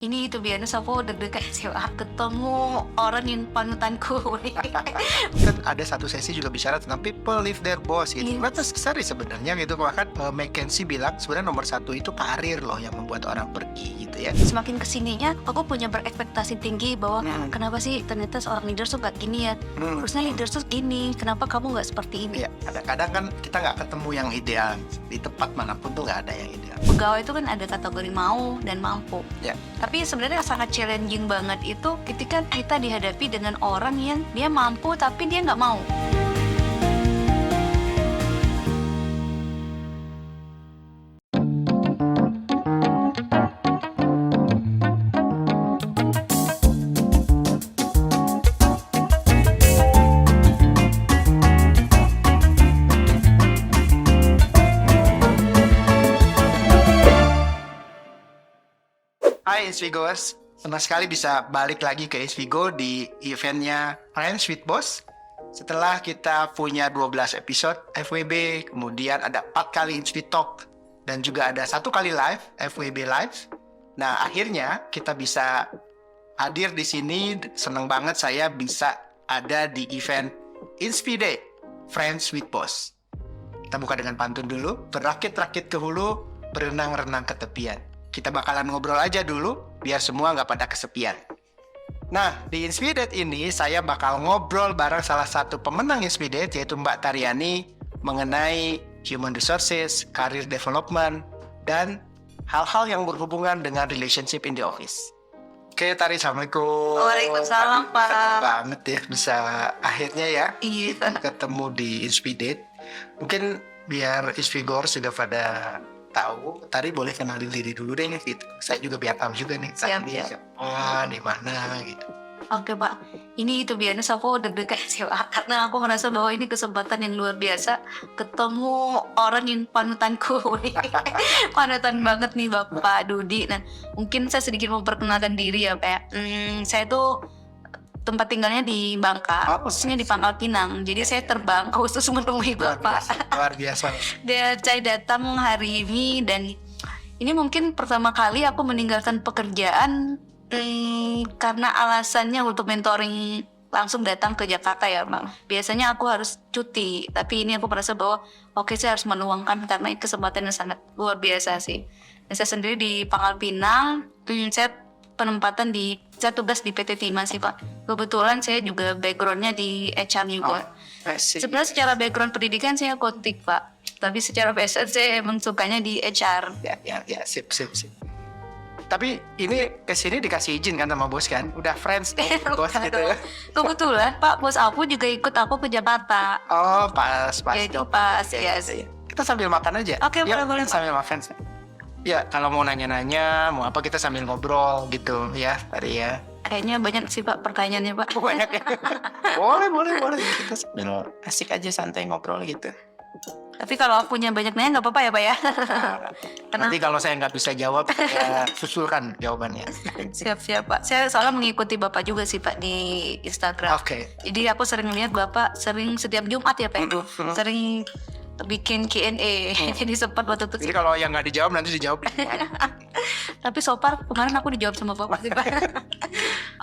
Ini tuh biasa aku deg-degan sih Wak, ketemu orang yang panutanku nih. Kan ada satu sesi juga bicara tentang people leave their boss gitu. Iya. Kenapa sehari sebenarnya gitu, bahkan McKinsey bilang sebenarnya nomor satu itu karir loh yang membuat orang pergi gitu ya. Semakin kesininya aku punya berekspektasi tinggi bahwa kenapa sih ternyata seorang leader tuh gak gini ya. Harusnya leader tuh gini, kenapa kamu gak seperti ini? Ya, kadang-kadang kan kita nggak ketemu yang ideal di tempat manapun tuh nggak ada yang ideal. Pegawai itu kan ada kategori mau dan mampu. Ya. Tapi sebenarnya sangat challenging banget itu ketika kita dihadapi dengan orang yang dia mampu tapi dia nggak mau. Hai SVGoers, senang sekali bisa balik lagi ke SVGo di eventnya Friends with Boss. Setelah kita punya 12 episode FWB, kemudian ada 4 kali Inspi Talk, dan juga ada 1 kali live, FWB Live. Nah, akhirnya kita bisa hadir di sini. Senang banget saya bisa ada di event Inspi Day, Friends with Boss. Kita buka dengan pantun dulu, berakit-rakit ke hulu, berenang-renang ke tepian. Kita bakalan ngobrol aja dulu, biar semua nggak pada kesepian. Nah, di Inspired ini saya bakal ngobrol bareng salah satu pemenang Inspired, yaitu Mbak Taryani, mengenai human resources, career development, dan hal-hal yang berhubungan dengan relationship in the office. Oke, Tari, Assalamualaikum. Waalaikumsalam, Pak. Senang banget ya bisa akhirnya ya Iya. ketemu di Inspired. Mungkin biar Inspigor sudah pada tahu, Tari boleh kenalin diri dulu deh nih gitu. Saya juga biar tahu juga nih Siap, dia siap. siapa, di mana gitu. Oke Pak, ini itu biasa aku deg-degan sih Pak, karena aku merasa bahwa ini kesempatan yang luar biasa ketemu orang yang panutanku nih. Panutan banget nih Bapak Dudi. Nah, mungkin saya sedikit memperkenalkan diri ya Pak ya. Saya tuh tempat tinggalnya di Bangka, khususnya di Pangkal Pinang. Jadi saya terbang khusus menemui Bapak. Luar biasa. Saya datang hari ini dan ini mungkin pertama kali aku meninggalkan pekerjaan karena alasannya untuk mentoring langsung datang ke Jakarta ya Bang. Biasanya aku harus cuti, tapi ini aku merasa bahwa oke, saya harus meluangkan karena ini kesempatan yang sangat luar biasa sih. Dan saya sendiri di Pangkal Pinang, saya penempatan saya tugas di PT Timah sih Pak. Kebetulan saya juga backgroundnya di HR juga. Sebenarnya secara background pendidikan saya kotik Pak, tapi secara passion saya emang sukanya di HR. Ya, sip. Tapi ini kesini dikasih izin kan sama bos kan? Udah friends bos gitu ya? Kebetulan Pak bos aku juga ikut aku ke Jakarta. Oh, pas. Ya itu pas ya. Kita sambil makan aja. Oke, Yuk, boleh. sambil makan. Ya, kalau mau nanya-nanya, mau apa kita sambil ngobrol gitu ya, tadi ya. Kayaknya banyak sih Pak pertanyaannya Pak. Banyak ya. boleh. Kita sambil asik aja santai ngobrol gitu. Tapi kalau aku punya banyak nanya nggak apa-apa ya Pak ya. Nanti kalau saya nggak bisa jawab, ya susulkan jawabannya. Siap Pak. Saya soalnya mengikuti Bapak juga sih Pak di Instagram. Oke. Jadi aku sering lihat Bapak sering setiap Jumat ya Pak. Sering bikin Q&A. Jadi sempat waktu itu. Jadi kalau yang nggak dijawab nanti dijawab. Tapi so far kemarin aku dijawab sama Bapak sih Pak.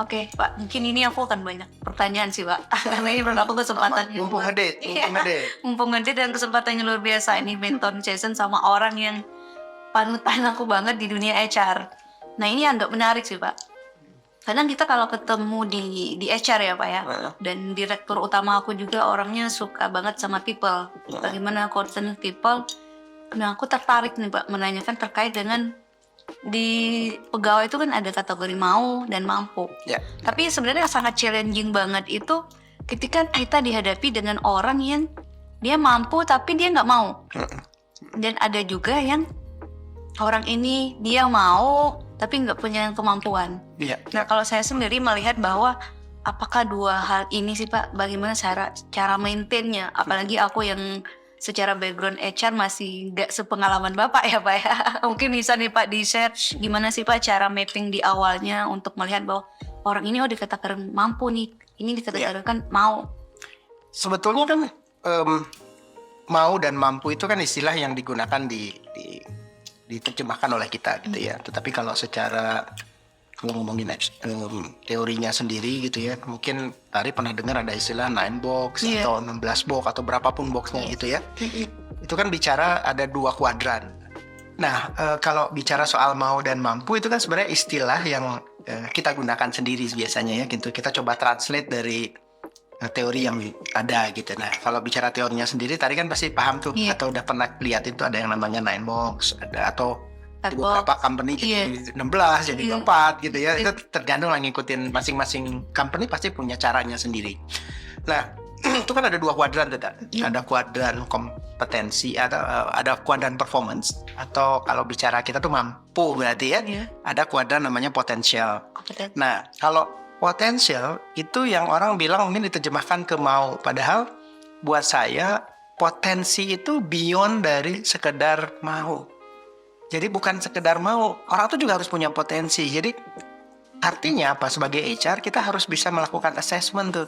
Oke Pak, mungkin ini aku akan banyak pertanyaan sih Pak. Karena ini menurut aku kesempatan yang Mumpung ngedate. mumpung ngedate dan kesempatan yang luar biasa ini mentor session sama orang yang panutan aku banget di dunia HR. Nah ini agak menarik sih Pak. Kadang kita kalau ketemu di HR ya Pak ya, dan direktur utama aku juga orangnya suka banget sama people. Bagaimana concern people. Nah aku tertarik nih Pak menanyakan terkait dengan di pegawai itu kan ada kategori mau dan mampu. Ya. Tapi sebenarnya sangat challenging banget itu ketika kita dihadapi dengan orang yang dia mampu tapi dia nggak mau. Dan ada juga yang orang ini dia mau tapi nggak punya kemampuan. Iya. Nah kalau saya sendiri melihat bahwa apakah dua hal ini sih Pak, bagaimana cara maintainnya? Apalagi aku yang secara background HR masih nggak sepengalaman Bapak ya Pak ya. Mungkin bisa nih Pak di-share gimana sih Pak cara mapping di awalnya untuk melihat bahwa orang ini dikatakan mampu nih, ini dikatakan mau. Sebetulnya kan mau dan mampu itu kan istilah yang digunakan diterjemahkan oleh kita gitu ya. Tetapi kalau secara kalau ngomongin teorinya sendiri gitu ya, mungkin Tari pernah dengar ada istilah 9 box atau 16 box atau berapapun boxnya gitu ya. Itu kan bicara ada 2 kuadran. Nah, kalau bicara soal mau dan mampu itu kan sebenarnya istilah yang kita gunakan sendiri biasanya ya gitu. Kita coba translate dari teori yang ada gitu. Nah, kalau bicara teorinya sendiri tadi kan pasti paham tuh atau udah pernah lihat itu ada yang namanya 9 box, ada atau beberapa company jadi 16 jadi 4 gitu ya. Itu tergantung lah ngikutin masing-masing company pasti punya caranya sendiri. Nah, itu kan ada 2 kuadran tuh. Ada kuadran kompetensi atau ada kuadran performance atau kalau bicara kita tuh mampu berarti ya. Ada kuadran namanya potensial. Nah, kalau potensial itu yang orang bilang mungkin diterjemahkan ke mau, padahal buat saya potensi itu beyond dari sekedar mau. Jadi bukan sekedar mau, orang tuh juga harus punya potensi. Jadi artinya apa? Sebagai HR kita harus bisa melakukan assessment tuh,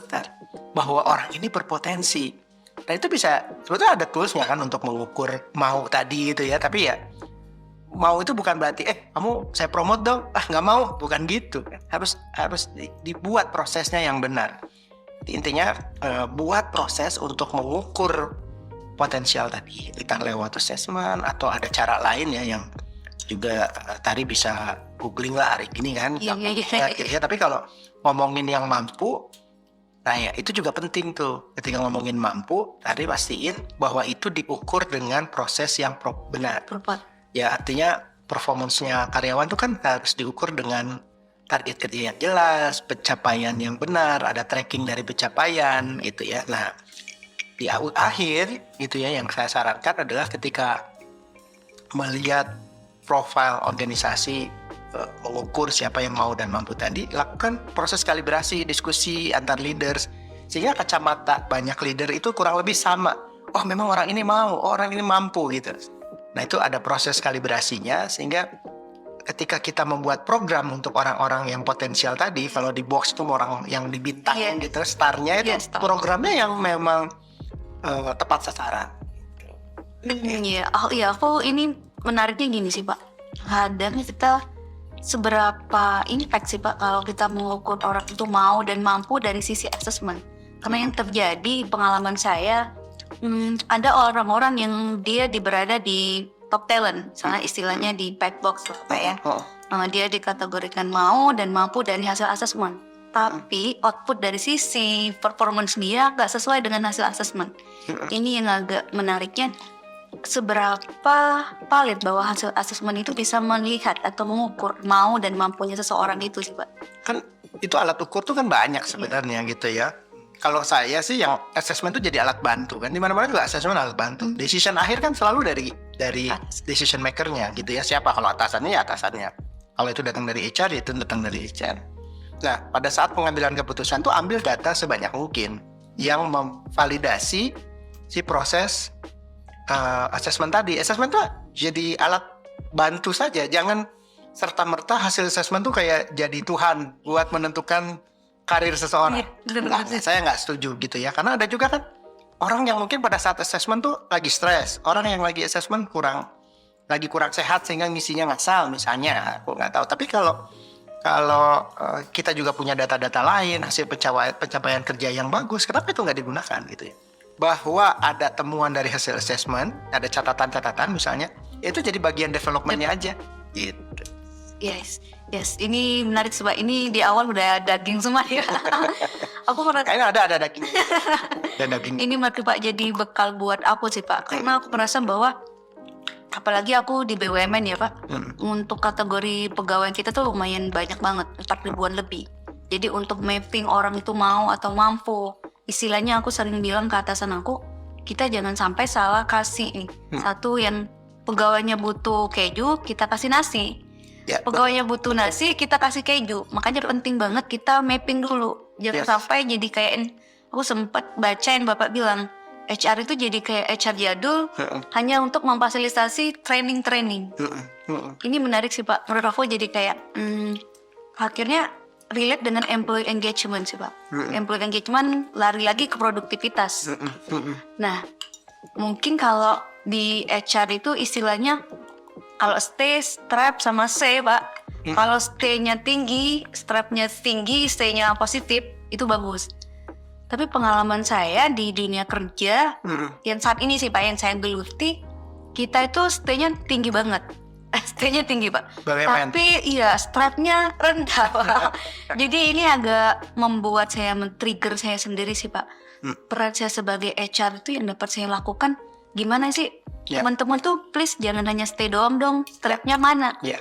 bahwa orang ini berpotensi. Dan itu bisa, sebetulnya ada toolsnya kan untuk mengukur mau tadi gitu ya. Tapi ya mau itu bukan berarti kamu saya promote dong, nggak mau, bukan gitu. Harus dibuat prosesnya yang benar. Intinya buat proses untuk mengukur potensial tadi, entah lewat assessment atau ada cara lain ya yang juga Tari bisa googling lah hari ini kan. Ya, tapi kalau ngomongin yang mampu, nah ya itu juga penting tuh. Ketika ngomongin mampu, Tari pastiin bahwa itu diukur dengan proses yang benar. Ya artinya performance-nya karyawan itu kan harus diukur dengan target kerja yang jelas, pencapaian yang benar, ada tracking dari pencapaian gitu ya. Nah, di akhir gitu ya yang saya sarankan adalah ketika melihat profil organisasi, mengukur siapa yang mau dan mampu tadi, lakukan proses kalibrasi, diskusi antar leaders sehingga kacamata banyak leader itu kurang lebih sama. Oh memang orang ini mau, orang ini mampu gitu. Nah itu ada proses kalibrasinya sehingga ketika kita membuat program untuk orang-orang yang potensial tadi, kalau di box itu orang yang dibintang gitu, starnya itu programnya yang memang tepat sasaran. Aku ini menariknya gini sih Pak. Kadang kita seberapa impact sih Pak kalau kita mengukur orang itu mau dan mampu dari sisi assessment. Karena yang terjadi pengalaman saya, ada orang-orang yang dia berada di top talent, misalnya istilahnya di black box Pak ya. Dia dikategorikan mau dan mampu dari hasil assessment. Tapi output dari sisi performance dia gak sesuai dengan hasil assessment. Ini yang agak menariknya, seberapa valid bahwa hasil assessment itu bisa melihat atau mengukur mau dan mampunya seseorang itu sih Pak. Kan itu alat ukur tuh kan banyak sebenarnya gitu ya. Kalau saya sih yang assessment itu jadi alat bantu kan. Di mana-mana juga assessment alat bantu. Decision akhir kan selalu dari decision makernya gitu ya. Siapa? Kalau atasannya ya atasannya. Kalau itu datang dari HR ya itu datang dari HR. Nah, pada saat pengambilan keputusan tuh ambil data sebanyak mungkin yang memvalidasi si proses assessment tadi. Assessment tuh jadi alat bantu saja. Jangan serta-merta hasil assessment tuh kayak jadi Tuhan buat menentukan karir seseorang. Saya nggak setuju gitu ya. Karena ada juga kan orang yang mungkin pada saat assessment tuh lagi stres. Orang yang lagi assessment kurang sehat sehingga misinya ngasal misalnya. Aku nggak tahu. Tapi kalau kita juga punya data-data lain, hasil pencapaian kerja yang bagus, kenapa itu nggak digunakan gitu ya? Bahwa ada temuan dari hasil assessment, ada catatan-catatan misalnya, itu jadi bagian developmentnya aja gitu. Yes, ini menarik sebab ini di awal udah daging semua ya. Aku merasa kayaknya ada daging. Ada daging. Ini mati Pak jadi bekal buat aku sih Pak, karena aku merasa bahwa apalagi aku di BUMN ya Pak, untuk kategori pegawai kita tuh lumayan banyak banget, 4 ribuan lebih. Jadi untuk mapping orang itu mau atau mampu, istilahnya aku sering bilang ke atasan aku, kita jangan sampai salah kasih nih. Satu yang pegawainya butuh keju, kita kasih nasi. Pegawainya butuh nasi, kita kasih keju. Makanya penting banget kita mapping dulu. Jangan sampai jadi kayak, aku sempat bacain Bapak bilang, HR itu jadi kayak HR jadul hanya untuk memfasilitasi training. Ini menarik sih Pak. Menurut aku jadi kayak akhirnya relate dengan employee engagement sih Pak. Employee engagement lari lagi ke produktivitas. Nah, mungkin kalau di HR itu istilahnya kalau stay, trap sama say Pak. Kalau stay-nya tinggi, strapnya tinggi, stay-nya positif, itu bagus. Tapi pengalaman saya di dunia kerja, yang saat ini sih Pak, yang saya geluti, kita itu stay-nya tinggi banget. Stay-nya tinggi Pak. BUMN. Tapi iya, strapnya rendah Pak. Jadi ini agak membuat saya men-trigger saya sendiri sih Pak. Peran saya sebagai HR itu yang dapat saya lakukan, gimana sih? Ya. Teman-teman tuh please jangan hanya stay doang dong, strapnya mana? Ya.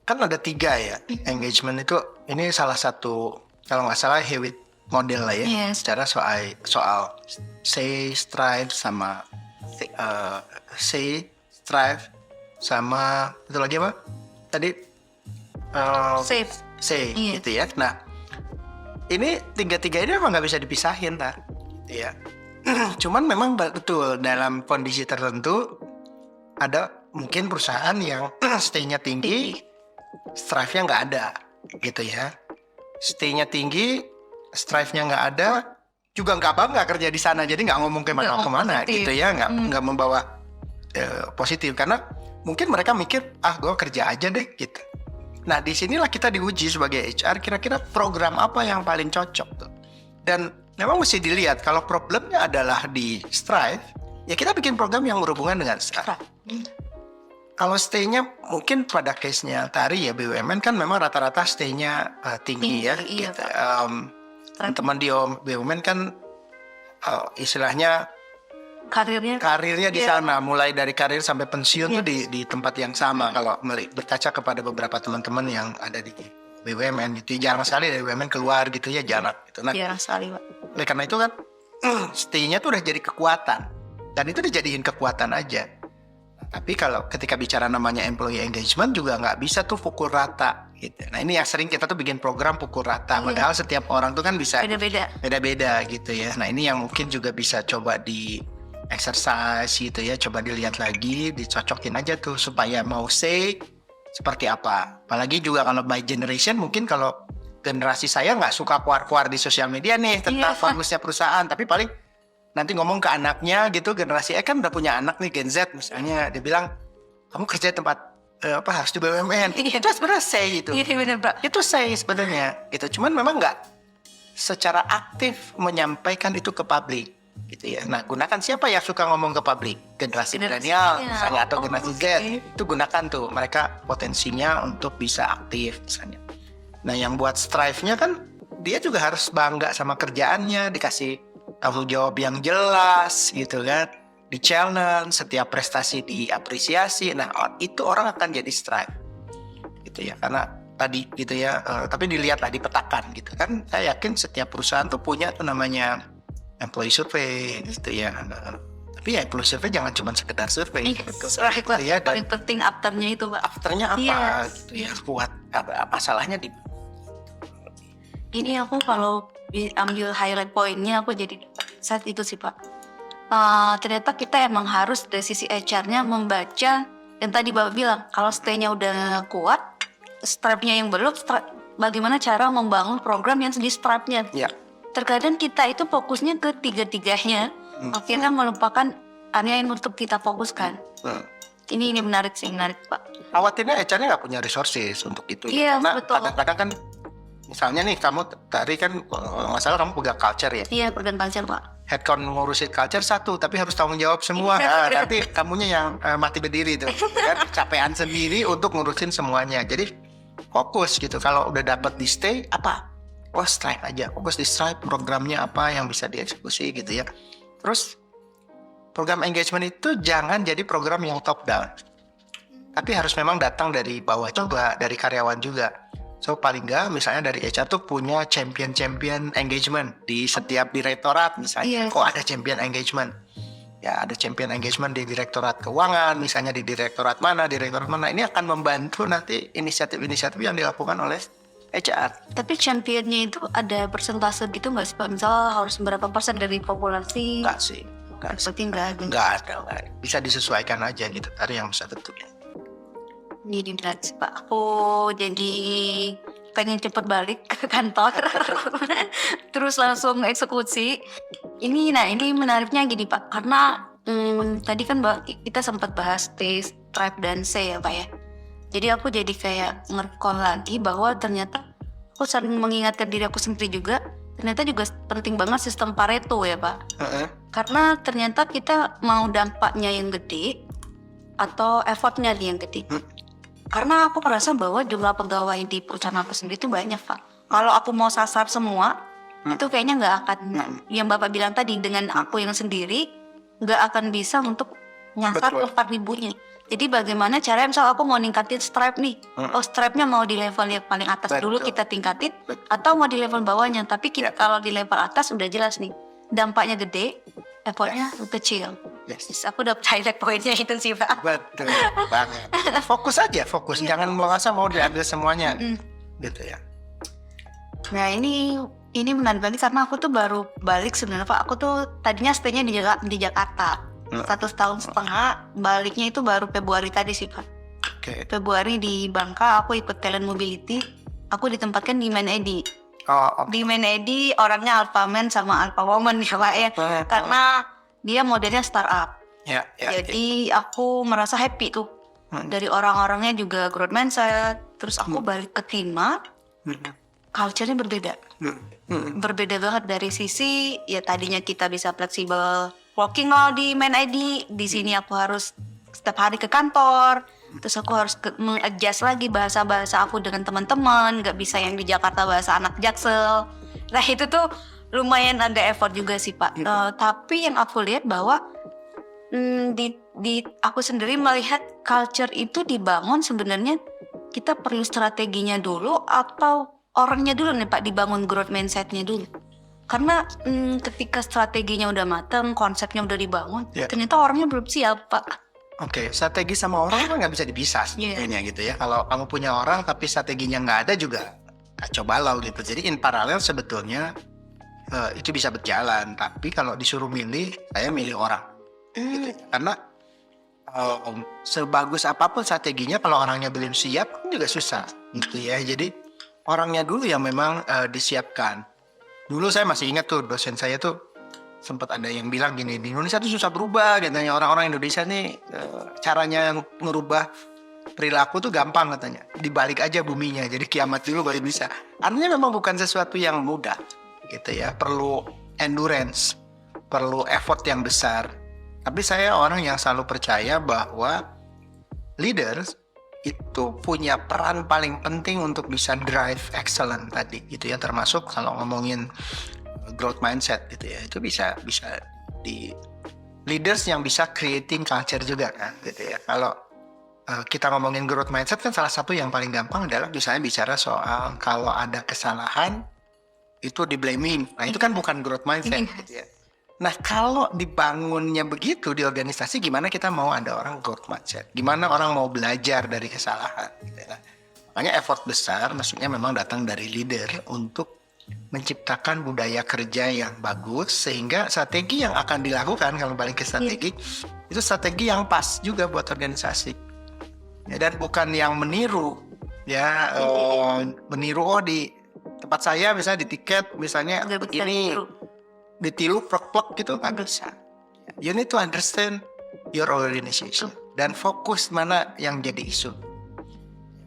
Kan ada 3 ya engagement itu. Ini salah satu kalau nggak salah Hewitt model lah ya. Yes. Secara soal say, strive sama say, strive sama itu lagi apa? Tadi Safe. say Iya. gitu ya. Nah, ini 3 ini memang nggak bisa dipisahin Tar. Gitu ya. Cuman memang betul dalam kondisi tertentu ada mungkin perusahaan yang stay-nya tinggi, strive-nya nggak ada, gitu ya. Stay-nya tinggi, strive-nya nggak ada, juga nggak bangga kerja di sana, jadi nggak ngomong kemana-kemana, positif. gitu ya, nggak membawa positif karena mungkin mereka mikir gue kerja aja deh, gitu. Nah disinilah kita diuji sebagai HR, kira-kira program apa yang paling cocok tuh. Dan memang mesti dilihat kalau problemnya adalah di strive, ya kita bikin program yang berhubungan dengan strive. Kalau stay-nya mungkin pada case-nya Tari ya BUMN kan memang rata-rata stay-nya tinggi ya. Iya, Gitu. Teman-teman di BUMN kan istilahnya karirnya di sana, mulai dari karir sampai pensiun tuh di tempat yang sama. Kalau berkaca kepada beberapa teman-teman yang ada di BUMN gitu, jarang sekali dari BUMN keluar gitu ya, jarang gitu. Nah, Jarang sekali Pak. oleh karena itu kan stay-nya tuh udah jadi kekuatan dan itu dijadiin kekuatan aja. Tapi kalau ketika bicara namanya employee engagement juga nggak bisa tuh pukul rata gitu. Nah ini yang sering kita tuh bikin program pukul rata. Padahal setiap orang tuh kan bisa beda-beda gitu ya. Nah ini yang mungkin juga bisa coba di exercise gitu ya. Coba dilihat lagi, dicocokin aja tuh supaya mau say seperti apa. Apalagi juga kalau by generation mungkin kalau generasi saya nggak suka keluar-keluar di sosial media nih tentang bagusnya perusahaan. Tapi paling nanti ngomong ke anaknya gitu, generasi kan udah punya anak nih Gen Z misalnya, dia bilang kamu kerja di tempat harus di BUMN. Itu sebenarnya say gitu. Iya benar Pak. Itu say sebenarnya gitu. Cuman memang nggak secara aktif menyampaikan itu ke publik gitu ya. Nah gunakan siapa yang suka ngomong ke publik, generasi milenial misalnya atau generasi Z, itu gunakan tuh mereka potensinya untuk bisa aktif misalnya. Nah yang buat strive-nya kan dia juga harus bangga sama kerjaannya, dikasih tanggung jawab yang jelas gitu kan, di challenge, setiap prestasi diapresiasi. Nah itu orang akan jadi strive gitu ya, karena tadi gitu ya, tapi dilihatlah, dipetakan gitu kan. Saya yakin setiap perusahaan tuh punya tuh namanya employee survey gitu ya. Tapi ya employee survey jangan cuma sekedar survey gitu. Ya, paling penting afternya itu Pak. Afternya apa gitu ya, kuat apa masalahnya di ini. Aku kalau ambil highlight poinnya, aku jadi saat itu sih Pak, ternyata kita emang harus dari sisi HR-nya membaca yang tadi Bapak bilang, kalau stay-nya udah kuat, stripe-nya yang belum, bagaimana cara membangun program yang di stripe-nya. Terkadang kita itu fokusnya ke tiga-tiganya, akhirnya melupakan area yang untuk kita fokuskan. Ini menarik sih, menarik Pak. Khawatirnya HR-nya nggak punya resources untuk itu. Iya, Karena betul. kadang-kadang kan misalnya nih kamu tadi kan nggak salah kamu pegang culture ya. Iya, pegang culture Pak. Headcount ngurusin culture satu, tapi harus tanggung jawab semua. Nah, nanti kamunya yang mati berdiri tuh, kan capean sendiri untuk ngurusin semuanya. Jadi fokus gitu. Kalau udah dapat di stay apa? Strive aja. Fokus di strive, programnya apa yang bisa dieksekusi gitu ya. Terus program engagement itu jangan jadi program yang top down, tapi harus memang datang dari bawah juga, dari karyawan juga. So paling nggak misalnya dari HR tuh punya champion engagement di setiap direktorat misalnya. Kok ada champion engagement? Ya ada champion engagement di direktorat keuangan, misalnya di direktorat mana. Ini akan membantu nanti inisiatif-inisiatif yang dilakukan oleh HR. Tapi championnya itu ada persentase gitu nggak sih Pak? Misal harus berapa persen dari populasi? Enggak sih. Berarti nggak ada. Nggak ada. Bisa disesuaikan aja gitu. Ada yang bisa tentunya. Jadi berat sih Pak, aku jadi pengen cepet balik ke kantor terus langsung eksekusi. Ini menariknya gini Pak, karena tadi kan kita sempat bahas Stripe dan C ya Pak ya. Jadi aku jadi kayak nge-recall lagi bahwa ternyata aku sering mengingatkan diri aku sendiri juga, ternyata juga penting banget sistem Pareto ya Pak. Karena ternyata kita mau dampaknya yang gede atau effortnya yang gede. Karena aku merasa bahwa jumlah pegawai di perusahaan aku sendiri itu banyak Pak. Kalau aku mau sasar semua, itu kayaknya nggak akan, yang Bapak bilang tadi, dengan aku yang sendiri, nggak akan bisa untuk nyasar ke 4.000-nya. Jadi bagaimana caranya, misal aku mau ningkatin Stripe nih, Stripe-nya mau di level yang paling atas dulu kita tingkatin, atau mau di level bawahnya. Tapi kita, kalau di level atas udah jelas nih, dampaknya gede, effortnya kecil. Yes, aku udah highlight poinnya itu sih Pak. Betul banget. Fokus aja, fokus. Jangan merasa mau diambil semuanya, gitu ya. Nah ini menarik banget karena aku tuh baru balik sebenarnya Pak. Aku tuh tadinya stay-nya di Jakarta 1,5 tahun, baliknya itu baru Februari tadi sih Pak. Februari di Bangka aku ikut talent mobility. Aku ditempatkan di ManEdi. Di ManEdi orangnya alpha man sama alpha woman ya Pak ya. Karena dia modelnya startup. Jadi aku merasa happy tuh. Dari orang-orangnya juga growth mindset. Terus aku balik ke Tima. Culture-nya berbeda. Berbeda banget dari sisi ya tadinya kita bisa fleksibel working all di ManEdi, di sini aku harus setiap hari ke kantor. Terus aku harus mengadjust lagi bahasa-bahasa aku dengan teman-teman, nggak bisa yang di Jakarta bahasa anak Jaksel. Nah itu tuh lumayan ada effort juga sih Pak. Tapi yang aku lihat bahwa di aku sendiri melihat culture itu dibangun sebenarnya kita perlu strateginya dulu atau orangnya dulu nih Pak, dibangun growth mindset-nya dulu. Karena ketika strateginya udah matang, konsepnya udah dibangun, ternyata orangnya belum siap Pak. Strategi sama orang kan nggak bisa dipisah sebenarnya gitu ya. Kalau kamu punya orang tapi strateginya nggak ada juga kacau balau gitu. Jadi in paralel sebetulnya itu bisa berjalan. Tapi kalau disuruh milih, saya milih orang. Gitu. Karena sebagus apapun strateginya, kalau orangnya belum siap juga susah gitu ya. Jadi orangnya dulu yang memang disiapkan. Dulu saya masih ingat tuh dosen saya tuh sempat ada yang bilang gini, di Indonesia tuh susah berubah katanya. Orang-orang Indonesia nih caranya ngerubah perilaku tuh gampang katanya. Dibalik aja buminya, jadi kiamat dulu baru bisa. Artinya memang bukan sesuatu yang mudah gitu ya. Perlu endurance, perlu effort yang besar. Tapi saya orang yang selalu percaya bahwa leaders itu punya peran paling penting untuk bisa drive excellent tadi gitu ya, termasuk kalau ngomongin growth mindset gitu ya, itu bisa di leaders yang bisa creating culture juga kan gitu ya. Kalau kita ngomongin growth mindset kan salah satu yang paling gampang adalah misalnya bicara soal kalau ada kesalahan itu di blaming. Nah itu kan bukan growth mindset gitu ya. Nah kalau dibangunnya begitu di organisasi, gimana kita mau ada orang growth mindset? Gimana orang mau belajar dari kesalahan? Gitu ya. Makanya effort besar maksudnya memang datang dari leader untuk menciptakan budaya kerja yang bagus, sehingga strategi yang akan dilakukan kalau balik ke strategi itu strategi yang pas juga buat organisasi ya, dan bukan yang meniru ya. Meniru di tempat saya misalnya di tiket misalnya begini ditilu plek-plek gitu nggak bisa. You need to understand your organization dan fokus mana yang jadi isu.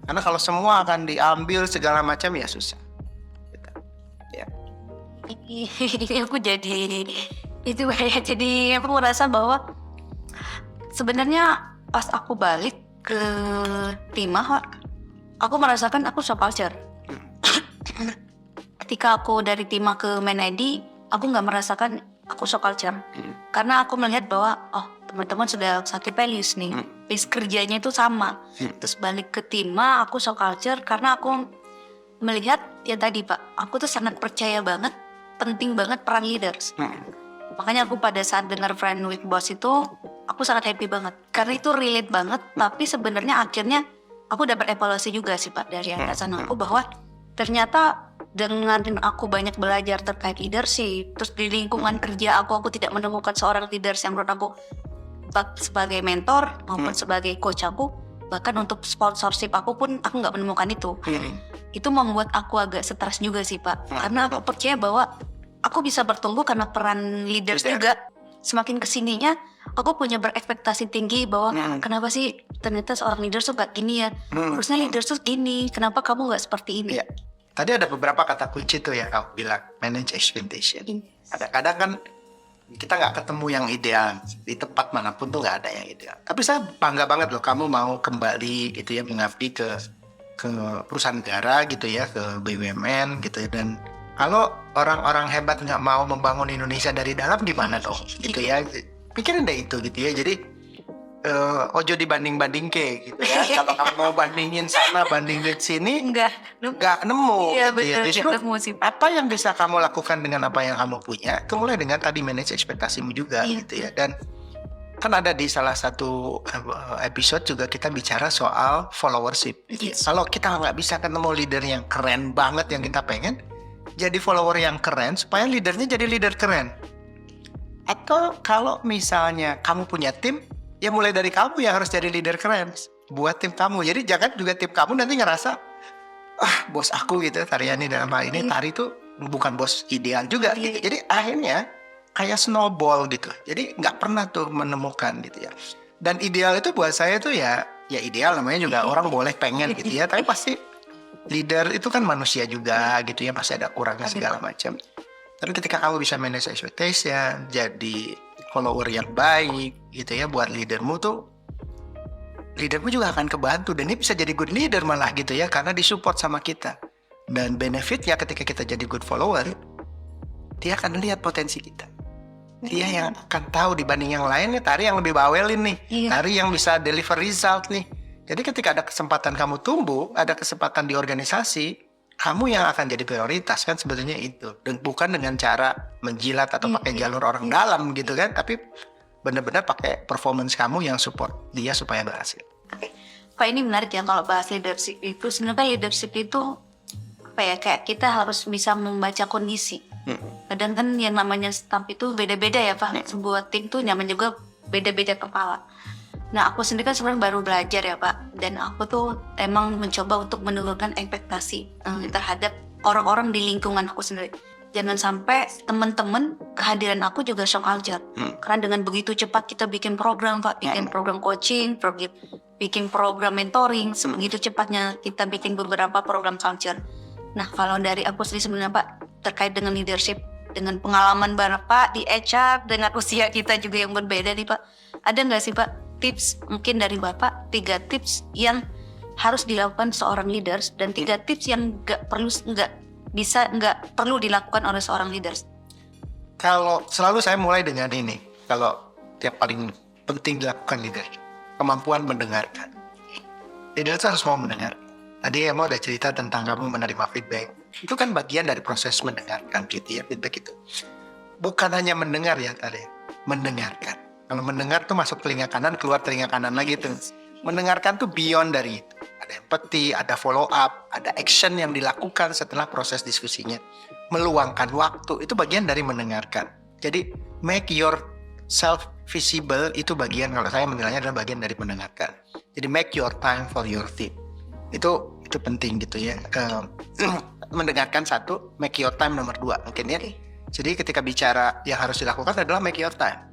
Karena kalau semua akan diambil segala macam ya susah. Ya. Ini aku jadi itu kayak jadi aku merasa bahwa sebenarnya pas aku balik ke Timah, aku merasakan aku so culture. Ketika aku dari Timah ke ManEdi, aku nggak merasakan aku so culture. Karena aku melihat bahwa teman-teman sudah satu values nih, base kerjanya itu sama. Terus balik ke Timah, aku so culture karena aku melihat ya tadi Pak, aku tuh sangat percaya banget, penting banget peran leaders. Makanya aku pada saat dengar Friend with Boss itu, aku sangat happy banget. Karena itu relate banget, tapi sebenarnya akhirnya aku dapat evaluasi juga sih Pak dari atasan aku bahwa ternyata dengan aku banyak belajar terkait leadership, terus di lingkungan kerja aku tidak menemukan seorang leaders yang menurut aku sebagai mentor maupun sebagai coach aku, bahkan untuk sponsorship aku pun aku nggak menemukan itu. Itu membuat aku agak stres juga sih Pak, karena aku percaya bahwa aku bisa bertumbuh karena peran leaders juga. Semakin kesininya aku punya berekspektasi tinggi bahwa kenapa sih ternyata seorang leader tuh gak gini ya, harusnya leader tuh gini, kenapa kamu gak seperti ini? Iya. Tadi ada beberapa kata kunci tuh yang kamu bilang, manage expectation. Kadang-kadang kan kita nggak ketemu yang ideal di tempat manapun tuh, nggak ada yang ideal. Tapi saya bangga banget loh kamu mau kembali gitu ya, mengabdi ke perusahaan negara gitu ya, ke BUMN gitu ya. Dan kalau orang-orang hebat nggak mau membangun Indonesia dari dalam, gimana dong gitu ya. Pikirin deh itu gitu ya. Jadi ojo dibanding-banding ke gitu ya. Kalau kamu mau bandingin sana, bandingin sini, Enggak nemu. Iya gitu ya. betul, Justru ketemu sih. apa yang bisa kamu lakukan dengan apa yang kamu punya, mulai dengan tadi manage ekspektasimu juga Iya. gitu ya. Dan kan ada di salah satu episode juga kita bicara soal followership. Yes. Kalau kita nggak bisa ketemu leader yang keren banget yang kita pengen, jadi follower yang keren supaya leadernya jadi leader keren. Atau kalau misalnya kamu punya tim, ya mulai dari kamu yang harus jadi leader keren buat tim kamu. Jadi jangan juga tim kamu nanti ngerasa bos aku gitu, Taryani dalam hal ini, Tari itu bukan bos ideal juga gitu. Jadi akhirnya kayak snowball gitu. Jadi nggak pernah tuh menemukan gitu ya. Dan ideal itu buat saya tuh ya ideal, namanya juga orang boleh pengen gitu ya. Tapi pasti leader itu kan manusia juga gitu ya, pasti ada kurangnya segala macam. Tapi ketika kamu bisa manage expectation, jadi follower yang baik gitu ya buat leadermu tuh, leadermu juga akan kebantu dan dia bisa jadi good leader malah gitu ya, karena disupport sama kita. Dan benefitnya ketika kita jadi good follower, dia akan lihat potensi kita. Dia yang akan tahu dibanding yang lain nih, Tari yang lebih bawelin nih, Tari yang bisa deliver result nih. Jadi ketika ada kesempatan kamu tumbuh, ada kesempatan di organisasi, kamu yang akan jadi prioritas kan sebetulnya itu. Dan bukan dengan cara menjilat atau pakai jalur orang dalam gitu kan, tapi benar-benar pakai performance kamu yang support dia supaya berhasil. Pak, ini menarik ya kalau bahas leadership itu. Sebenarnya leadership itu apa ya, kayak kita harus bisa membaca kondisi. Kadang kan yang namanya staff itu beda-beda ya Pak. Sebuah tim tuh nyaman juga beda-beda kepala. Nah aku sendiri kan sebenarnya baru belajar ya Pak. Dan aku tuh emang mencoba untuk menurunkan ekspektasi terhadap orang-orang di lingkungan aku sendiri. Jangan sampai teman-teman kehadiran aku juga shock culture. Karena dengan begitu cepat kita bikin program Pak, bikin program coaching, bikin program mentoring, sebegitu cepatnya kita bikin beberapa program culture. Nah kalau dari aku sendiri sebenarnya Pak, terkait dengan leadership, dengan pengalaman Bapak di HR, dengan usia kita juga yang berbeda nih Pak, ada nggak sih Pak tips mungkin dari Bapak, 3 tips yang harus dilakukan seorang leaders dan 3 tips yang nggak perlu dilakukan oleh seorang leaders? Kalau selalu saya mulai dengan ini, kalau yang paling penting dilakukan leader, kemampuan mendengarkan. Leader itu harus mau mendengar. Tadi Emma udah cerita tentang kamu menerima feedback. Itu kan bagian dari proses mendengarkan gitu ya, feedback itu. Bukan hanya mendengar ya tadi, mendengarkan. Kalau mendengar tuh masuk telinga kanan, keluar telinga kanan lagi tuh. Mendengarkan tuh beyond dari itu. Ada empathy, ada follow up, ada action yang dilakukan setelah proses diskusinya. Meluangkan waktu, itu bagian dari mendengarkan. Jadi make yourself visible, itu bagian, kalau saya menilainya adalah bagian dari mendengarkan. Jadi make your time for your team. Itu penting gitu ya. Mendengarkan satu, make your time nomor 2 mungkin ya. Jadi ketika bicara yang harus dilakukan adalah make your time.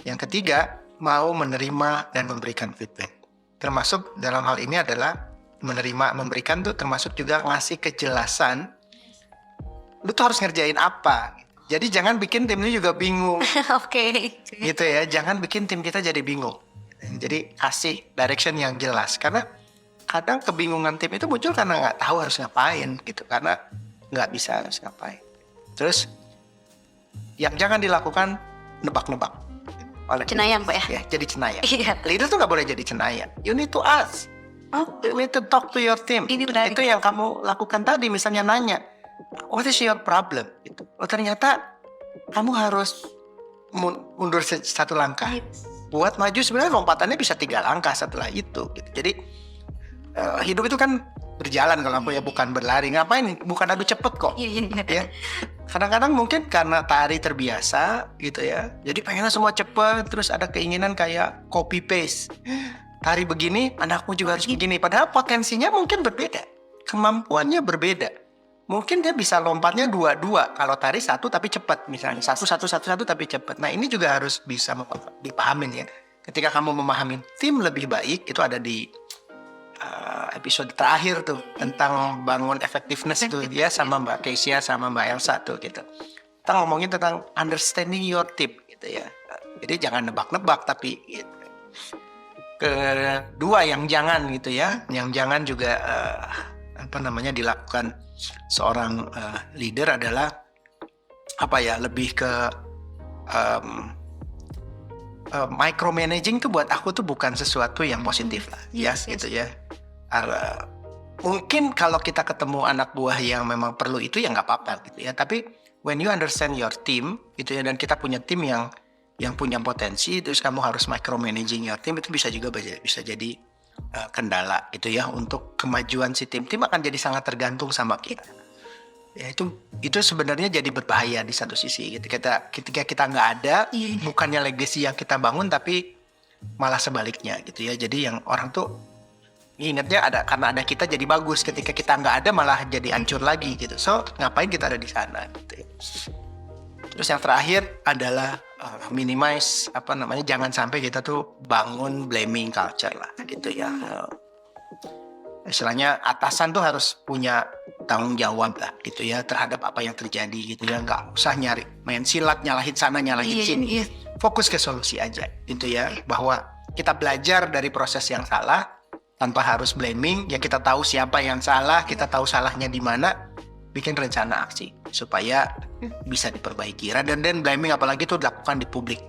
Yang ketiga, mau menerima dan memberikan feedback. Termasuk dalam hal ini adalah menerima, memberikan tuh termasuk juga ngasih kejelasan. Lu tuh harus ngerjain apa. Jadi jangan bikin tim ini juga bingung. Oke. Gitu ya, jangan bikin tim kita jadi bingung. Jadi kasih direction yang jelas. Karena kadang kebingungan tim itu muncul karena nggak tahu harus ngapain gitu. Karena nggak bisa harus ngapain. Terus yang jangan dilakukan nebak-nebak. Cenayang Pak ya? Ya, jadi cenayang. Iya. Leader tuh nggak boleh jadi cenayang. You need to ask. You need to talk to your team. Ini menarik. Itu yang kamu lakukan tadi, misalnya nanya, what is your problem? Gitu. Oh ternyata kamu harus mundur satu langkah. Buat maju sebenarnya lompatannya bisa 3 langkah setelah itu. Gitu. Jadi hidup itu kan berjalan kalau aku ya, bukan berlari. Ngapain? Bukan adu cepet kok. Ya. Kadang-kadang mungkin karena Tari terbiasa gitu ya, jadi pengennya semua cepet, terus ada keinginan kayak copy paste. Tari begini, anakmu juga harus begini. Padahal potensinya mungkin berbeda, kemampuannya berbeda. mungkin dia bisa lompatnya 2-2 kalau tari satu tapi cepat, misalnya 1-1-1-1 tapi cepat. Nah ini juga harus bisa dipahamin ya. Ketika kamu memahami tim lebih baik, itu ada di episode terakhir tuh tentang bangun effectiveness tuh dia sama Mbak Kesia sama Mbak Elsa tuh gitu. Kita ngomongin tentang understanding your team gitu ya. Jadi jangan nebak-nebak, tapi gitu. Kedua yang jangan gitu ya, yang jangan juga dilakukan seorang leader adalah lebih ke micromanaging tuh buat aku tuh bukan sesuatu yang positif lah, Yes. gitu ya. Mungkin kalau kita ketemu anak buah yang memang perlu itu ya nggak apa-apa gitu ya. Tapi when you understand your team gitu ya, dan kita punya tim yang punya potensi, terus kamu harus micromanaging your team, itu bisa juga bisa jadi kendala gitu ya untuk kemajuan si tim. Tim akan jadi sangat tergantung sama kita. Ya itu sebenarnya jadi berbahaya di satu sisi. Ketika kita nggak ada, bukannya legacy yang kita bangun, tapi malah sebaliknya gitu ya. Jadi yang orang tuh ingatnya karena ada kita jadi bagus. Ketika kita nggak ada malah jadi hancur lagi gitu. So ngapain kita ada di sana gitu ya. Terus yang terakhir adalah minimize jangan sampai kita tuh bangun blaming culture lah gitu ya. Istilahnya atasan tuh harus punya tanggung jawab lah gitu ya terhadap apa yang terjadi gitu ya. Nggak usah main silat, nyalahin sana nyalahin sini. Fokus ke solusi aja gitu ya, bahwa kita belajar dari proses yang salah tanpa harus blaming ya. Kita tahu siapa yang salah, kita tahu salahnya di mana, bikin rencana aksi supaya bisa diperbaiki. Dan blaming apalagi itu dilakukan di publik,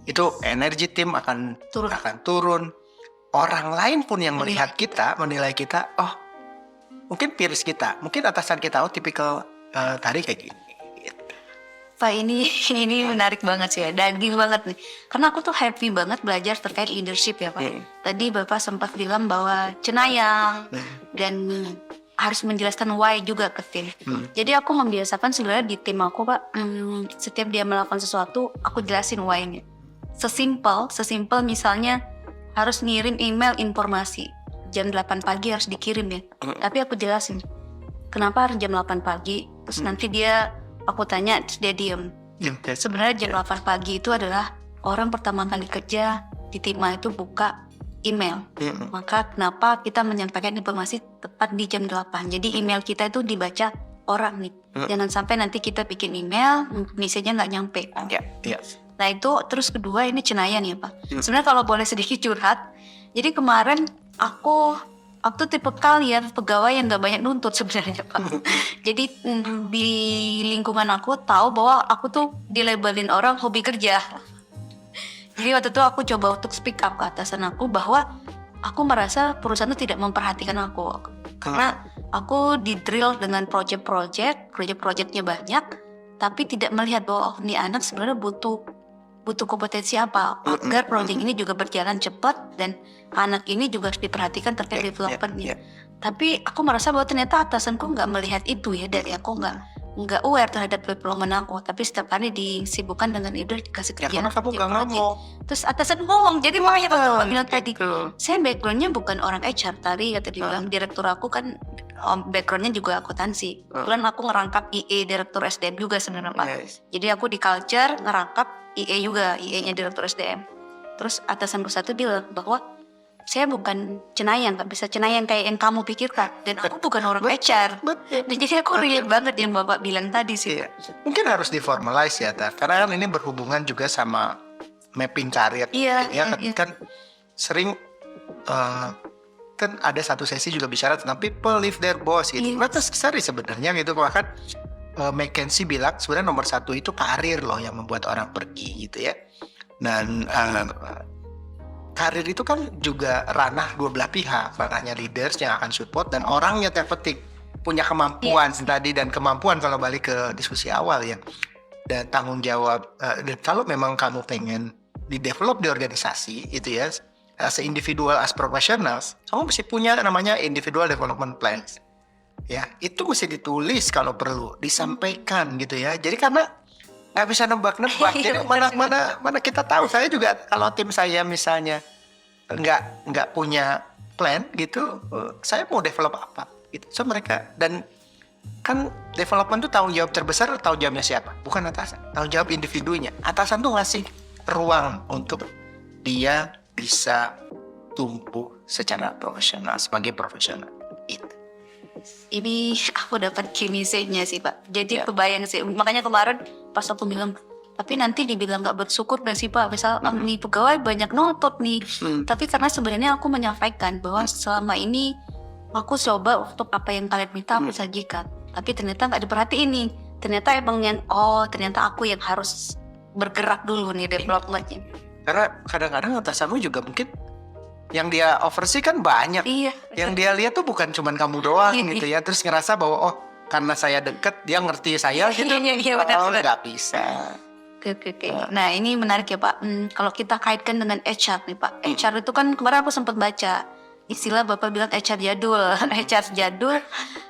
itu energi tim akan turun. Orang lain pun yang melihat kita, menilai kita, oh mungkin peers kita, mungkin atasan kita, oh tipikal tari kayak gini. Pak, ini menarik banget sih ya, daging banget nih. Karena aku tuh happy banget belajar terkait leadership ya Pak. Tadi Bapak sempat bilang bahwa cenayang dan harus menjelaskan why juga ke tim. Jadi aku membiasakan sebenarnya di tim aku Pak, setiap dia melakukan sesuatu, aku jelasin why-nya. Sesimpel misalnya harus ngirim email informasi. Jam 8 pagi harus dikirim ya. Tapi aku jelasin, kenapa harus jam 8 pagi. Terus nanti aku tanya, terus dia diem. Sebenarnya jam 8 pagi itu adalah orang pertama kali kerja di Tima itu buka email. Maka kenapa kita menyampaikan informasi tepat di jam 8. Jadi email kita itu dibaca orang nih. Jangan sampai nanti kita bikin email, misinya nggak nyampe. Nah itu, terus kedua ini cenayang ya Pak. Sebenarnya kalau boleh sedikit curhat, jadi kemarin aku tuh tipe kalian pegawai yang gak banyak nuntut sebenarnya Pak. Jadi di lingkungan aku tahu bahwa aku tuh dilabelin orang hobi kerja. Jadi waktu itu aku coba untuk speak up ke atasan aku bahwa aku merasa perusahaan itu tidak memperhatikan aku. Karena aku di drill dengan project-projectnya banyak, tapi tidak melihat bahwa ini anak sebenarnya butuh kompetensi apa agar project ini juga berjalan cepat dan anak ini juga harus diperhatikan terkait development-nya. Tapi aku merasa bahwa ternyata atasanku nggak melihat itu ya, dari aku nggak aware terhadap development aku. Tapi setiap kali disibukkan dengan itu dikasih kerjaan. Karena kamu nggak ngomong. Terus atasan ngomong, jadi makanya aku bilang tadi, saya backgroundnya bukan orang HR tadi, kata dia bilang. Direktur aku kan backgroundnya juga akuntansi. Kemudian aku ngerangkap IE direktur SDM juga sebenarnya Pak. Jadi aku di culture ngerangkap IE juga, IE-nya direktur SDM. Terus atasanku satu bilang bahwa saya bukan cenayang, gak bisa cenayang kayak yang kamu pikirkan. Dan aku bukan orang HR. Dan jadi aku relate banget yang Bapak bilang tadi sih. Mungkin harus diformalize ya, karena kan ini berhubungan juga sama mapping karir. Kan sering kan ada satu sesi juga bicara tentang people leave their boss gitu. Lantas seri sebenarnya gitu, bahkan McKinsey bilang sebenarnya nomor satu itu karir loh yang membuat orang pergi gitu ya. Dan karir itu kan juga ranah dua belah pihak, ranahnya leaders yang akan support dan orangnya yang penting punya kemampuan tadi, dan kemampuan kalau balik ke diskusi awal ya, dan tanggung jawab. Dan kalau memang kamu pengen di develop di organisasi itu ya, as individual, as professionals, kamu mesti punya namanya individual development plans. Ya, itu mesti ditulis kalau perlu, disampaikan gitu ya. Jadi karena nggak bisa nebak-nebak. Jadi mana kita tahu. Saya juga kalau tim saya misalnya nggak punya plan gitu, saya mau develop apa gitu. So mereka, dan kan development tuh tanggung jawab terbesar, tanggung jawabnya siapa? Bukan atasan, tanggung jawab individunya. Atasan tuh ngasih ruang untuk dia bisa tumbuh secara profesional sebagai profesional. Itu. Ini aku dapat key message-nya sih Pak. Jadi Ya. kebayang sih. Makanya kemarin pas aku bilang, tapi nanti dibilang gak bersyukur gak sih Pak? Misal nih pegawai banyak notot nih. Tapi karena sebenarnya aku menyampaikan bahwa selama ini aku coba untuk apa yang kalian minta aku sajikan. Tapi ternyata gak diperhatiin nih. Ternyata emang ternyata aku yang harus bergerak dulu nih development-nya. Karena kadang-kadang atasanmu juga mungkin yang dia oversee kan banyak. Iya. Yang dia lihat tuh bukan cuman kamu doang Iya, gitu ya. Terus ngerasa bahwa oh karena saya deket dia ngerti saya gitu. Iya, benar, Oh benar. nggak bisa. Oke. Nah ini menarik ya Pak. Kalau kita kaitkan dengan HR nih Pak. HR itu kan kemarin aku sempat baca istilah Bapak bilang HR jadul. HR jadul.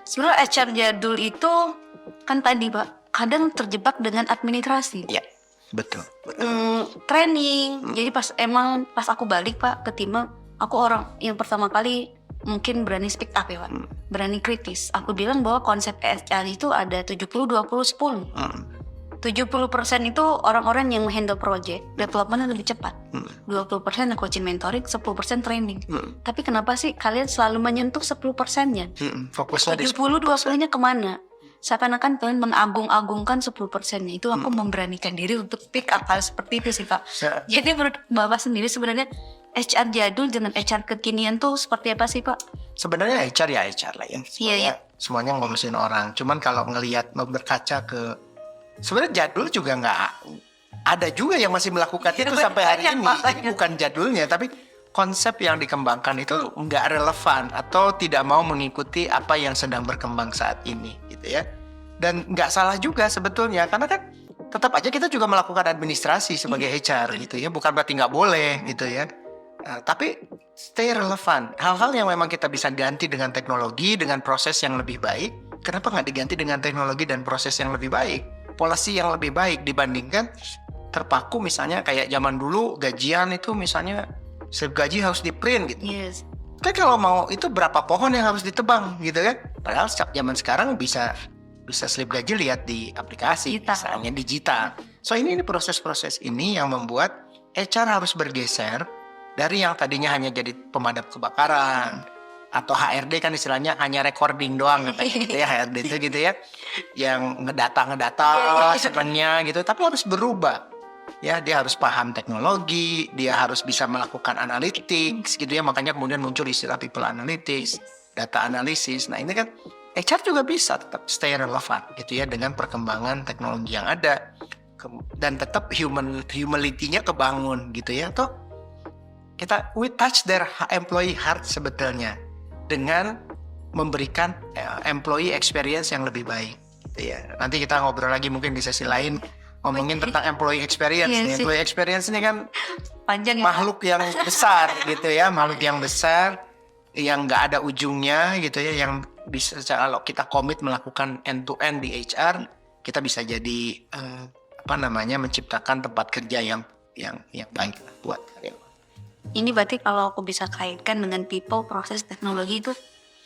Sebenarnya HR jadul itu kan tadi Pak kadang terjebak dengan administrasi. Ya betul. Training. Jadi pas aku balik Pak ke tim, aku orang yang pertama kali mungkin berani speak up ya Pak. Berani kritis. Aku bilang bahwa konsep HR itu ada 70-20-10. 70% itu orang-orang yang handle project, development lebih cepat. 20% coaching mentoring, 10% training. Tapi kenapa sih kalian selalu menyentuh 10%-nya? Fokusnya di 70-20-nya kemana? Seakan-akan kalian mengagung-agungkan 10%-nya. Itu aku memberanikan diri untuk pick up hal seperti itu sih Pak. Ya. Jadi menurut Bapak sendiri sebenarnya HR jadul dengan HR kekinian tuh seperti apa sih Pak? sebenarnya HR ya HR lah ya. Iya. Semuanya ngurusin orang. Cuman kalau ngelihat berkaca ke sebenarnya jadul juga nggak ada juga yang masih melakukan itu sampai hari banyak, ini. Pak, Jadi banyak. bukan jadulnya tapi konsep yang dikembangkan itu nggak relevan atau tidak mau mengikuti apa yang sedang berkembang saat ini gitu ya. Dan nggak salah juga sebetulnya karena kan tetap aja kita juga melakukan administrasi sebagai HR gitu ya. Bukan berarti nggak boleh gitu ya. Tapi stay relevan. Hal-hal yang memang kita bisa ganti dengan teknologi, dengan proses yang lebih baik. Kenapa nggak diganti dengan teknologi dan proses yang lebih baik? Policy yang lebih baik dibandingkan terpaku misalnya kayak zaman dulu gajian itu misalnya slip gaji harus di print gitu. Yes. Kan kalau mau itu berapa pohon yang harus ditebang gitu kan? Padahal zaman sekarang bisa slip gaji lihat di aplikasi, Digital. misalnya digital. So ini proses-proses ini yang membuat HR harus bergeser dari yang tadinya hanya jadi pemadam kebakaran atau HRD kan istilahnya hanya recording doang gitu ya HRD itu gitu ya, yang ngedata sebenarnya gitu, tapi harus berubah. Ya, dia harus paham teknologi, dia harus bisa melakukan analytics gitu ya, makanya kemudian muncul istilah people analytics, data analysis. Nah, ini kan HR juga bisa tetap stay relevan gitu ya dengan perkembangan teknologi yang ada dan tetap humility-nya kebangun gitu ya. Toh we touch their employee heart sebetulnya dengan memberikan employee experience yang lebih baik gitu ya. Nanti kita ngobrol lagi mungkin di sesi lain ngomongin tentang employee experience. Iya Nih, sih. employee experience ini kan Panjang ya. makhluk yang besar gitu ya, makhluk yang besar yang nggak ada ujungnya gitu ya, yang bisa kalau kita komit melakukan end to end di HR, kita bisa jadi menciptakan tempat kerja yang baik buat karyawan. Ini berarti kalau aku bisa kaitkan dengan people, proses, teknologi itu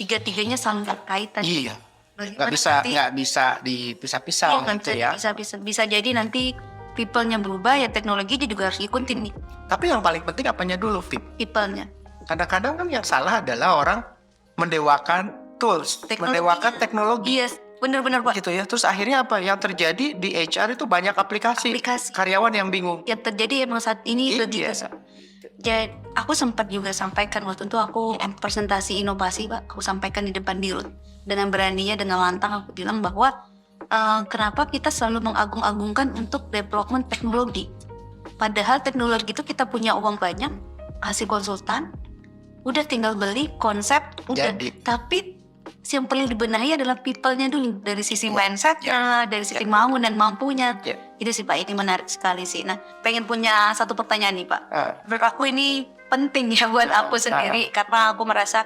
tiga-tiganya saling berkaitan. Iya. Bagaimana Nggak bisa dipisah-pisah Iya, kan, gitu ya. bisa jadi nanti people-nya berubah ya teknologinya juga harus ikutin nih Tapi yang paling penting apanya dulu, Vip? people-nya. Kadang-kadang kan yang salah adalah orang mendewakan tools, mendewakan teknologi Yes, benar-benar Pak. gitu ya. Terus akhirnya apa? Yang terjadi di HR itu banyak aplikasi. Karyawan yang bingung. Yang terjadi emang saat ini Iya. begitu. Jadi aku sempat juga sampaikan waktu itu aku presentasi inovasi Pak, aku sampaikan di depan dirut dengan beraninya dengan lantang aku bilang bahwa kenapa kita selalu mengagung-agungkan untuk development teknologi, padahal teknologi itu kita punya uang banyak, kasih konsultan, udah tinggal beli konsep, udah. Jadi. Tapi yang perlu dibenahi adalah people-nya dulu dari sisi mindset-nya, dari sisi mau dan mampunya. Ya. Itu sih Pak, ini menarik sekali sih. Nah, pengen punya satu pertanyaan nih Pak. Menurut aku ini penting ya buat aku sendiri karena aku merasa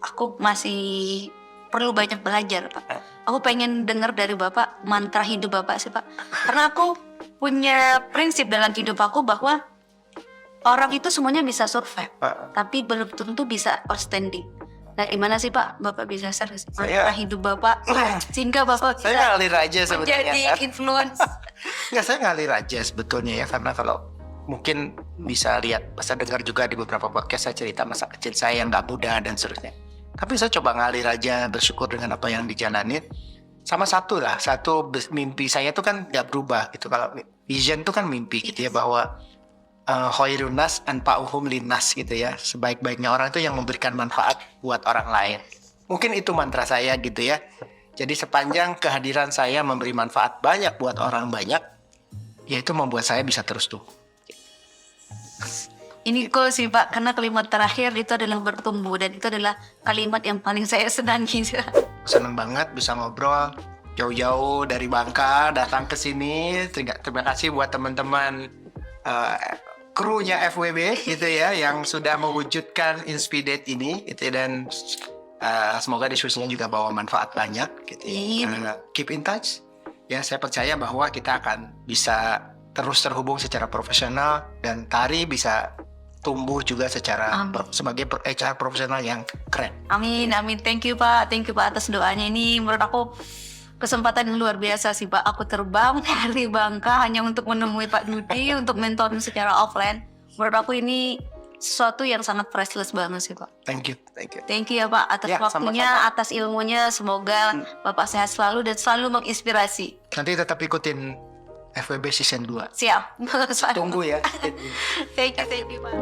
aku masih perlu banyak belajar Pak. Aku pengen dengar dari Bapak mantra hidup Bapak sih Pak. Karena aku punya prinsip dalam hidup aku bahwa orang itu semuanya bisa survive, tapi belum tentu bisa outstanding. Nah, gimana sih Pak? Bapak bisa share Saya- cerita hidup Bapak sehingga Bapak Saya bisa ngalir aja sebetulnya. menjadi Kan? influence. Nggak, saya ngalir aja sebetulnya ya, karena kalau mungkin bisa lihat, bisa dengar juga di beberapa podcast saya cerita masa kecil saya yang nggak mudah dan seterusnya. Tapi saya coba ngalir aja, bersyukur dengan apa yang dijalanin. Sama satu mimpi saya tuh kan nggak berubah gitu. Kalau vision tuh kan mimpi gitu ya, bahwa khairun nas anfa'uhum linnas gitu ya. Sebaik-baiknya orang itu yang memberikan manfaat buat orang lain. Mungkin itu mantra saya gitu ya. Jadi sepanjang kehadiran saya memberi manfaat banyak buat orang banyak, ya itu membuat saya bisa terus tuh. Ini kok sih Pak, karena kalimat terakhir itu adalah bertumbuh dan itu adalah kalimat yang paling saya senangi. Seneng banget bisa ngobrol jauh-jauh dari Bangka datang ke sini. Terima kasih buat teman-teman krunya FWB gitu ya, yang sudah mewujudkan Inspidate ini gitu ya, dan semoga diskusinya juga bawa manfaat banyak gitu ya. Keep in touch ya, saya percaya bahwa kita akan bisa terus terhubung secara profesional dan Tari bisa tumbuh juga secara sebagai HR profesional yang keren. Amin. Thank you Pak atas doanya. Ini menurut aku kesempatan yang luar biasa sih Pak. Aku terbang dari Bangka hanya untuk menemui Pak Dudi untuk mentoring secara offline. Menurut aku ini sesuatu yang sangat priceless banget sih Pak. Thank you. Thank you ya Pak atas Ya, waktunya, sama-sama. atas ilmunya. Semoga Bapak sehat selalu dan selalu menginspirasi. Nanti tetap ikutin FWB season 2. Siap. Tunggu ya. Thank you Pak.